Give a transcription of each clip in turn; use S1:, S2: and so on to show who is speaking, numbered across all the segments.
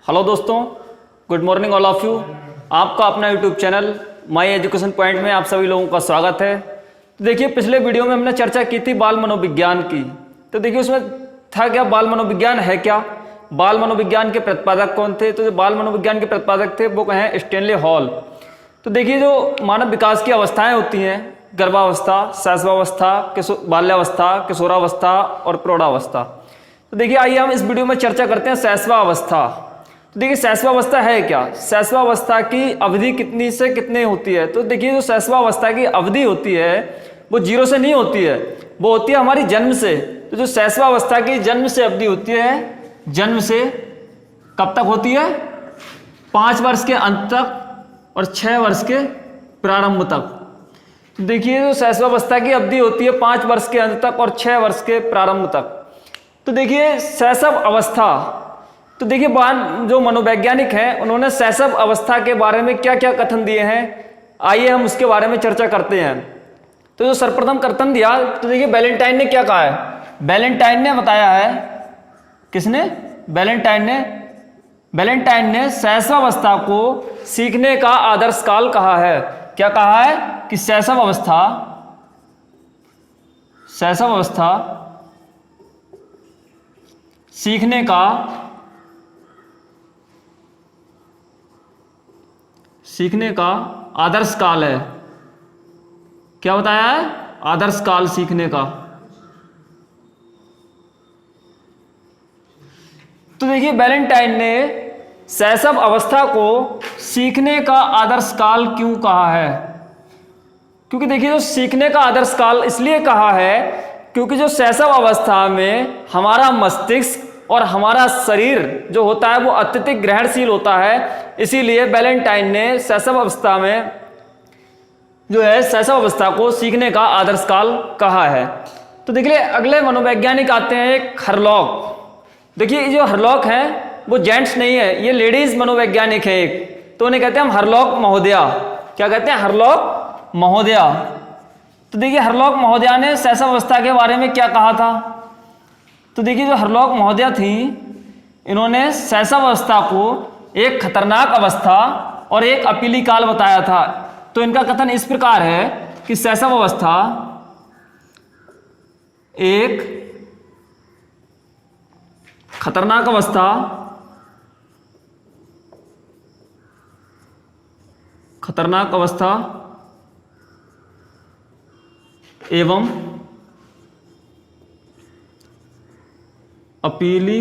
S1: Hello दोस्तों, good morning all of you. आपका अपना YouTube channel my education point में आप सभी लोगों का स्वागत है। तो देखिए, पिछले वीडियो में हमने चर्चा की थी बाल मनोविज्ञान की। तो देखिए, उसमें था क्या, बाल मनोविज्ञान है क्या, बाल मनोविज्ञान के प्रतिपादक कौन थे। तो जो बाल मनोविज्ञान के प्रतिपादक थे वो हैं स्टेनले हॉल। तो देखिए, जो मानव विकास की अवस्थाएं होती हैं, गर्भावस्था, शैशवावस्था, बाल्यावस्था, किशोरावस्था और प्रौढ़ावस्था। तो देखिए, आइए हम इस वीडियो में चर्चा करते हैं शैशवावस्था। तो देखिए, शैशवावस्था है क्या, शैशवावस्था की अवधि कितनी से कितने होती है। तो देखिए, जो शैशवावस्था की अवधि होती है वो 0 से नहीं होती है, वो होती है हमारी जन्म से। तो जो शैशवावस्था की जन्म से अवधि होती है, जन्म से कब तक होती है, 5 वर्ष के अंत तक और 6 वर्ष के प्रारंभ तक। तो देखिए, जो शैशवावस्था की अवधि होती है 5 वर्ष के अंत तक और 6 वर्ष के प्रारंभ तक। तो देखिए, शैशव अवस्था, तो देखिए जो मनोवैज्ञानिक हैं उन्होंने शैशव अवस्था के बारे में क्या क्या कथन दिए हैं, आइए हम उसके बारे में चर्चा करते हैं। तो जो सर्वप्रथम कथन दिया, तो देखिए वैलेंटाइन ने क्या कहा है, वैलेंटाइन ने बताया है, किसने, वैलेंटाइन ने शैशवावस्था को सीखने का आदर्श काल कहा है। क्या कहा है कि शैशव अवस्था सीखने का आदर्श काल है। क्या बताया है, आदर्श काल सीखने का। तो देखिए, वैलेंटाइन ने शैशव अवस्था को सीखने का आदर्श काल क्यों कहा है, क्योंकि देखिए, जो सीखने का आदर्श काल इसलिए कहा है क्योंकि जो शैशव अवस्था में हमारा मस्तिष्क और हमारा शरीर जो होता है वो अत्यधिक ग्रहणशील होता है। इसीलिए वैलेंटाइन ने शैशव अवस्था में जो है शैशव अवस्था को सीखने का आदर्श काल कहा है। तो देखिए, अगले मनोवैज्ञानिक आते हैं एक हरलॉक। देखिए, ये जो हरलॉक है वो जेंट्स नहीं है, ये लेडीज मनोवैज्ञानिक है एक। तो उन्हें कहते हैं हम हरलॉक महोदया। क्या कहते हैं, हरलॉक महोदया। तो देखिए, हरलॉक महोदया ने शैशव अवस्था के बारे में क्या कहा था। तो देखिए, जो हरलॉक महोदया थी, इन्होंने शैशव अवस्था को एक खतरनाक अवस्था और एक अपीली काल बताया था। तो इनका कथन इस प्रकार है कि शैशव अवस्था एक खतरनाक अवस्था एवं अपीली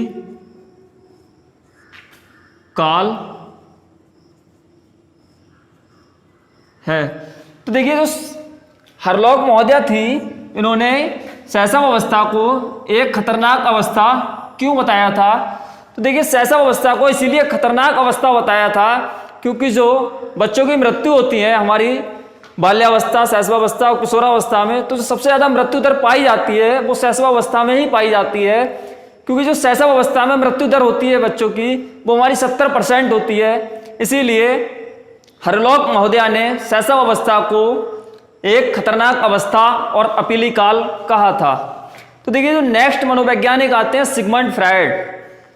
S1: काल है। तो देखिए, जो हरलॉक महोदया थी, इन्होंने शैशव अवस्था को एक खतरनाक अवस्था क्यों बताया था। तो देखिए, शैशव अवस्था को इसीलिए खतरनाक अवस्था बताया था क्योंकि जो बच्चों की मृत्यु होती है हमारी बाल्यावस्था, शैशवावस्था और किशोरावस्था में, तो जो सबसे ज़्यादा मृत्यु दर पाई जाती है वो शैशवावस्था में ही पाई जाती है। क्योंकि जो शैशव अवस्था में मृत्यु दर होती है बच्चों की वो हमारी 70% होती है। इसीलिए हरलॉक महोदया ने शैशव अवस्था को एक खतरनाक अवस्था और अपीली काल कहा था। तो देखिए, जो नेक्स्ट मनोवैज्ञानिक आते हैं सिगमंड फ्रायड।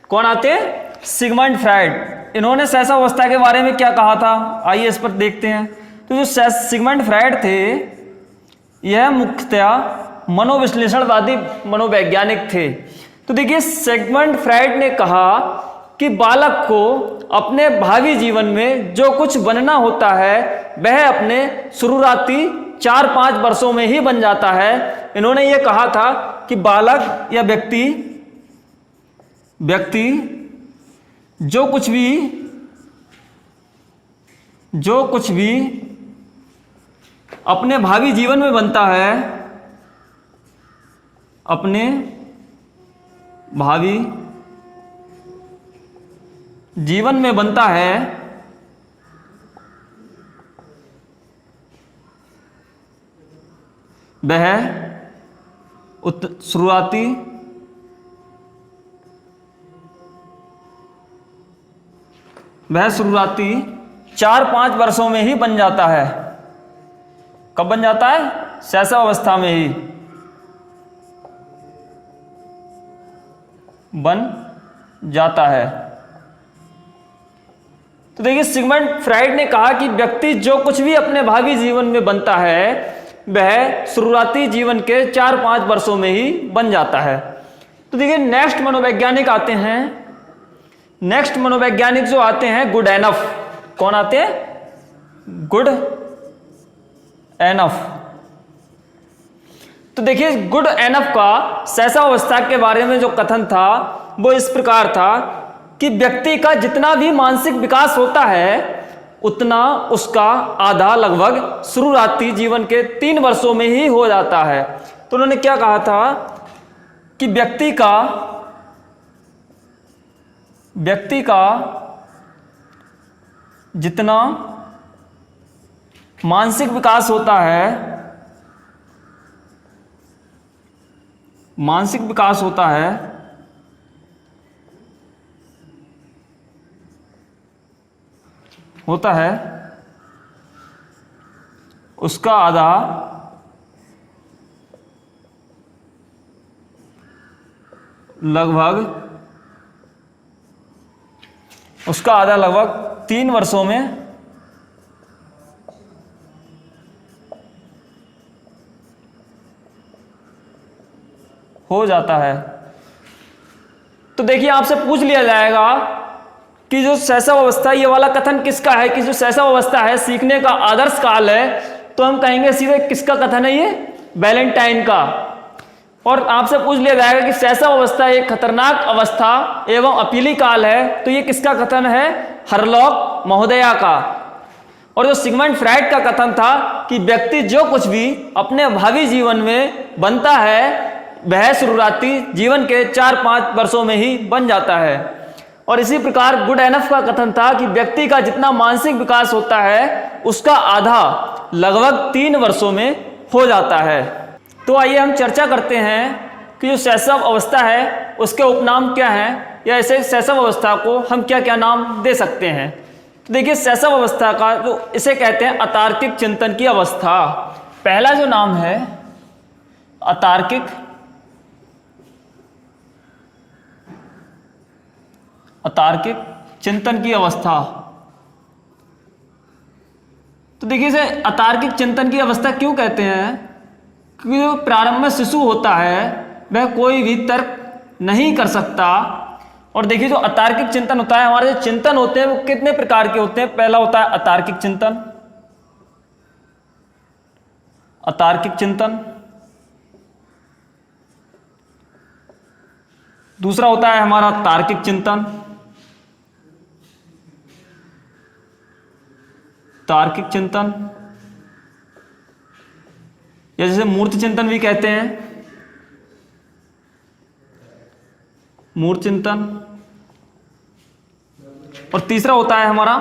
S1: कौन आते हैं, सिगमंड फ्रायड। इन्होंने शैशव अवस्था के बारे में क्या कहा था, आइए इस पर देखते हैं। तो जो सिगमंड फ्रायड थे, यह मुख्यतः मनोविश्लेषणवादी मनोवैज्ञानिक थे। तो देखिए, सिगमंड फ्रायड ने कहा कि बालक को अपने भावी जीवन में जो कुछ बनना होता है वह अपने शुरुआती 4-5 वर्षों में ही बन जाता है। इन्होंने ये कहा था कि बालक या व्यक्ति जो कुछ भी अपने भावी जीवन में बनता है, अपने भावी जीवन में बनता है, वह शुरुआती 4-5 वर्षों में ही बन जाता है। कब बन जाता है, शैशव अवस्था में ही बन जाता है। तो देखिए सिगमंड फ्राइड ने कहा कि व्यक्ति जो कुछ भी अपने भावी जीवन में बनता है वह शुरुआती जीवन के 4-5 वर्षों में ही बन जाता है। तो देखिए नेक्स्ट मनोवैज्ञानिक आते हैं, नेक्स्ट मनोवैज्ञानिक जो आते हैं गुडएनफ। कौन आते हैं? गुडएनफ। तो देखिए गुडएनफ का शैशवावस्था के बारे में जो कथन था वो इस प्रकार था कि व्यक्ति का जितना भी मानसिक विकास होता है उतना उसका आधा लगभग शुरुआती जीवन के 3 वर्षों में ही हो जाता है। तो उन्होंने क्या कहा था कि व्यक्ति का जितना मानसिक विकास होता है, मानसिक विकास होता है उसका आधा लगभग 3 वर्षों में हो जाता है। तो देखिए आपसे पूछ लिया जाएगा कि जो शैशवावस्था, ये वाला कथन किसका है कि जो शैशवावस्था है सीखने का आदर्श काल है, तो हम कहेंगे सीधे किसका कथन है? ये वैलेंटाइन का। और आपसे पूछ लिया जाएगा कि शैशवावस्था एक खतरनाक अवस्था एवं अपीली काल है, तो ये किसका कथन है? हरलॉक महोदया का। और जो सिगमंड फ्राइड का कथन था कि व्यक्ति जो कुछ भी अपने भावी जीवन में बनता है वह शुरुआती जीवन के 4-5 वर्षों में ही बन जाता है। और इसी प्रकार गुडएनफ का कथन था कि व्यक्ति का जितना मानसिक विकास होता है उसका आधा लगभग 3 वर्षों में हो जाता है। तो आइए हम चर्चा करते हैं कि जो शैशव अवस्था है उसके उपनाम क्या हैं, या ऐसे शैशव अवस्था को हम क्या क्या नाम दे सकते हैं। तो देखिए शैशव अवस्था का जो इसे कहते हैं अतार्किक चिंतन की अवस्था। पहला जो नाम है अतार्किक चिंतन की अवस्था। तो देखिए इसे अतार्किक चिंतन की अवस्था क्यों कहते हैं? क्योंकि जो प्रारंभ में शिशु होता है वह कोई भी तर्क नहीं कर सकता। और देखिए जो अतार्किक चिंतन होता है, हमारे जो चिंतन होते हैं वो कितने प्रकार के होते हैं? पहला होता है अतार्किक चिंतन, दूसरा होता है हमारा तार्किक चिंतन, या जैसे मूर्त चिंतन भी कहते हैं, मूर्त चिंतन। और तीसरा होता है हमारा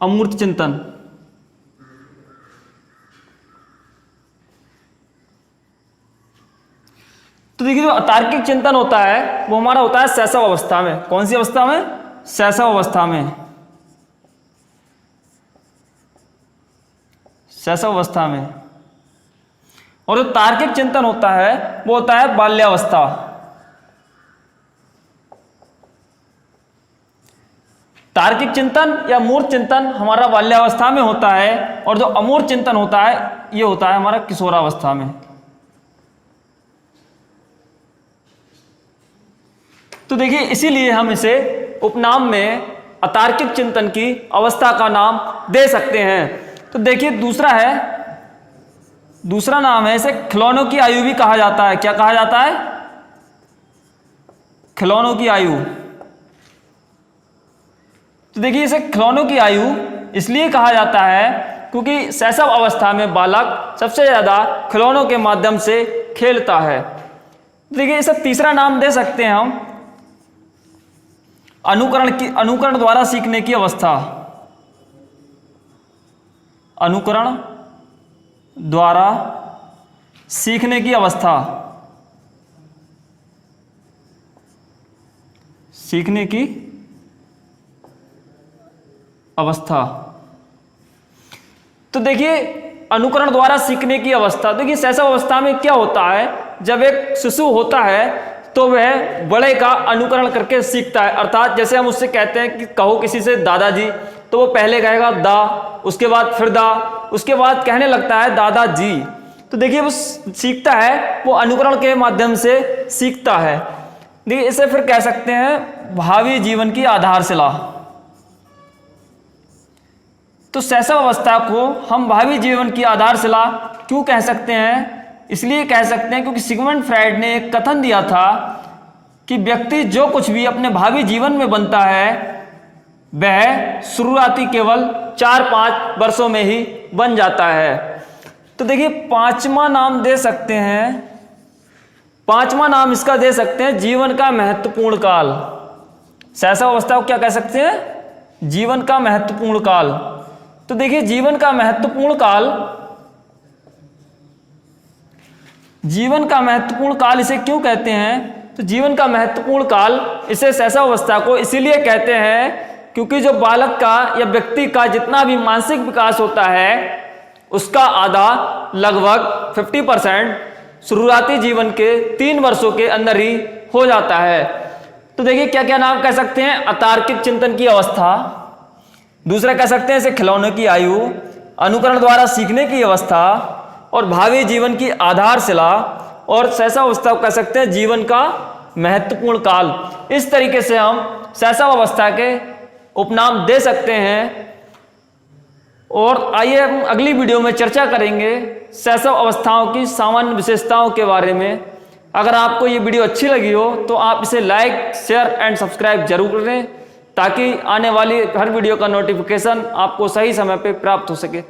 S1: अमूर्त चिंतन। तो देखिए जो अतार्किक चिंतन होता है वो हमारा होता है शैशव अवस्था में। कौन सी अवस्था में? शैशव अवस्था में। शैशव अवस्था में। और जो तार्किक चिंतन होता है वो होता है बाल्यावस्था। तार्किक चिंतन या मूर्त चिंतन हमारा बाल्यावस्था में होता है, और जो अमूर्त चिंतन होता है ये होता है हमारा किशोरावस्था में। तो देखिए इसीलिए हम इसे उपनाम में अतार्किक चिंतन की अवस्था का नाम दे सकते हैं। तो देखिए दूसरा नाम है, इसे खिलौनों की आयु भी कहा जाता है। क्या कहा जाता है? खिलौनों की आयु। तो देखिए इसे खिलौनों की आयु इसलिए कहा जाता है क्योंकि शैशव अवस्था में बालक सबसे ज्यादा खिलौनों के माध्यम से खेलता है। देखिए इसे तीसरा नाम दे सकते हैं हम अनुकरण द्वारा सीखने की अवस्था। अनुकरण द्वारा सीखने की अवस्था। सीखने की अवस्था। तो देखिए अनुकरण द्वारा सीखने की अवस्था, देखिए शैशव अवस्था में क्या होता है, जब एक शिशु होता है तो वह बड़े का अनुकरण करके सीखता है। अर्थात जैसे हम उससे कहते हैं कि कहो किसी से दादाजी, तो वो पहले कहेगा दा, उसके बाद फिर दा, उसके बाद कहने लगता है दादाजी। तो देखिए वो सीखता है, वो अनुकरण के माध्यम से सीखता है। देखिए इसे फिर कह सकते हैं भावी जीवन की आधारशिला। तो शैशव अवस्था को हम भावी जीवन की आधारशिला क्यों कह सकते हैं? इसलिए कह सकते हैं क्योंकि सिगमंड फ्रायड ने एक कथन दिया था कि व्यक्ति जो कुछ भी अपने भावी जीवन में बनता है वह शुरुआती केवल 4-5 वर्षों में ही बन जाता है। तो देखिए पांचवा नाम दे सकते हैं, पांचवा नाम इसका दे सकते हैं जीवन का महत्वपूर्ण काल। शैशव अवस्था को क्या कह सकते हैं? जीवन का महत्वपूर्ण काल। तो देखिए जीवन का महत्वपूर्ण काल, जीवन का महत्वपूर्ण काल इसे क्यों कहते हैं? तो जीवन का महत्वपूर्ण काल इसे शैशव अवस्था को इसीलिए कहते हैं क्योंकि जो बालक का या व्यक्ति का जितना भी मानसिक विकास होता है उसका आधा लगभग 50% शुरुआती जीवन के 3 वर्षों के अंदर ही हो जाता है। तो देखिए क्या क्या नाम कह सकते हैं? अतार्किक चिंतन की अवस्था, दूसरा कह सकते हैं इसे खिलौने की आयु, अनुकरण द्वारा सीखने की अवस्था और भावी जीवन की आधारशिला, और शैशव अवस्था को कह सकते हैं जीवन का महत्वपूर्ण काल। इस तरीके से हम शैशव अवस्था के उपनाम दे सकते हैं। और आइए हम अगली वीडियो में चर्चा करेंगे शैशव अवस्थाओं की सामान्य विशेषताओं के बारे में। अगर आपको ये वीडियो अच्छी लगी हो तो आप इसे लाइक, शेयर एंड सब्सक्राइब जरूर करें ताकि आने वाली हर वीडियो का नोटिफिकेशन आपको सही समय पर प्राप्त हो सके।